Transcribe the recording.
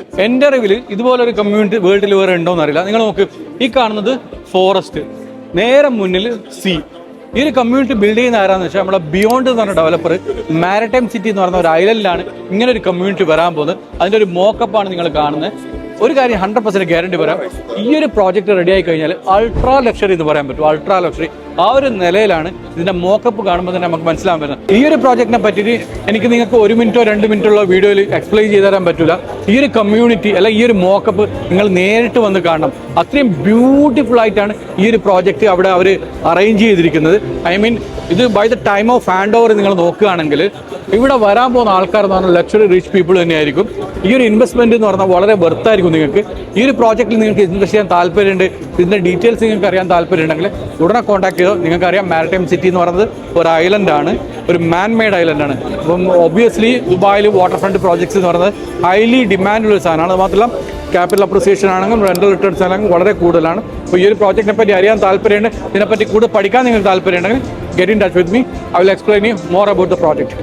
എൻ്റെ അറിവിൽ ഇതുപോലൊരു കമ്മ്യൂണിറ്റി വേൾഡിൽ വേറെ ഉണ്ടോയെന്ന് അറിയില്ല. നിങ്ങൾ നോക്ക്, ഈ കാണുന്നത് ഫോറസ്റ്റ്, നേരെ മുന്നിൽ സീ. ഈ ഒരു കമ്മ്യൂണിറ്റി ബിൽഡ് ചെയ്യുന്ന ആരാന്ന് വെച്ചാൽ നമ്മളെ ബിയോണ്ട് എന്ന് പറഞ്ഞ ഡെവലപ്പർ മാരിടൈം സിറ്റി എന്ന് പറഞ്ഞ ഒരു ഐലൻഡിലാണ് ഇങ്ങനെ ഒരു കമ്മ്യൂണിറ്റി വരാൻ പോകുന്നത്. അതിൻ്റെ ഒരു മോക്കപ്പാണ് നിങ്ങൾ കാണുന്നത്. ഒരു കാര്യം 100% ഗ്യാരണ്ടി പറയാം, ഈ ഒരു പ്രോജക്റ്റ് റെഡി ആയി കഴിഞ്ഞാൽ അൾട്രാ ലക്ഷറി എന്ന് പറയാൻ പറ്റും. അൾട്രാ ലക്ഷറി ആ ഒരു നിലയിലാണ് ഇതിന്റെ മോക്കപ്പ് കാണുമ്പോൾ തന്നെ നമുക്ക് മനസ്സിലാൻ പറ്റുന്നത്. ഈ ഒരു പ്രോജക്റ്റിനെ പറ്റിയിട്ട് എനിക്ക് നിങ്ങൾക്ക് 1 മിനിറ്റോ 2 മിനിറ്റുള്ള വീഡിയോയിൽ എക്സ്പ്ലെയിൻ ചെയ്തു തരാൻ പറ്റില്ല. ഈ ഒരു കമ്മ്യൂണിറ്റി അല്ല ഈ ഒരു മോക്കപ്പ് നിങ്ങൾ നേരിട്ട് വന്ന് കാണണം. അത്രയും ബ്യൂട്ടിഫുൾ ആയിട്ടാണ് ഈ ഒരു പ്രോജക്റ്റ് അവിടെ അവർ അറേഞ്ച് ചെയ്തിരിക്കുന്നത്. ഐ മീൻ ഇത് by the time of hand over നിങ്ങൾ നോക്കുകയാണെങ്കിൽ ഇവിടെ വരാൻ പോകുന്ന ആൾക്കാർ എന്ന് പറഞ്ഞാൽ ലക്ഷറി റിച്ച് പീപ്പിൾ തന്നെയായിരിക്കും. ഈ ഒരു ഇൻവെസ്റ്റ്മെന്റ് എന്ന് പറഞ്ഞാൽ വളരെ വെർത്തായിരിക്കും നിങ്ങൾക്ക്. ഈ ഒരു പ്രോജക്റ്റിൽ നിങ്ങൾക്ക് ഇൻവെസ്റ്റ് ചെയ്യാൻ താല്പര്യമുണ്ട്, ഇതിന്റെ ഡീറ്റെയിൽസ് നിങ്ങൾക്ക് അറിയാൻ താല്പര്യമുണ്ടെങ്കിൽ ഉടനെ കോൺടാക്ട് ചെയ്തോ. നിങ്ങൾക്കറിയാം മാരിടൈം സിറ്റി എന്ന് പറയുന്നത് ഒരു ഐലൻഡാണ്, ഒരു മാൻ മെയ്ഡ് ഐലൻഡാണ്. അപ്പം ഒബ്വിയസ്ലി ദുബായിൽ വാട്ടർ ഫ്രണ്ട് പ്രോജക്ട്സ് എന്ന് പറയുന്നത് ഹൈലി ഡിമാൻഡുള്ള സാധനമാണ്. അത് മാത്രമല്ല ക്യാപിറ്റൽ അപ്രിസിയേഷൻ ആണെങ്കിലും റെന്റൽ റിട്ടേൺസ് ആണെങ്കിലും വളരെ കൂടുതലാണ്. അപ്പോൾ ഈ ഒരു പ്രോജക്റ്റിനെ പറ്റി അറിയാൻ താല്പര്യമുണ്ട്, ഇതിനെപ്പറ്റി കൂടുതൽ പഠിക്കാൻ നിങ്ങൾക്ക് താല്പര്യമുണ്ടെങ്കിൽ get in touch with me. I will explain you more about the project.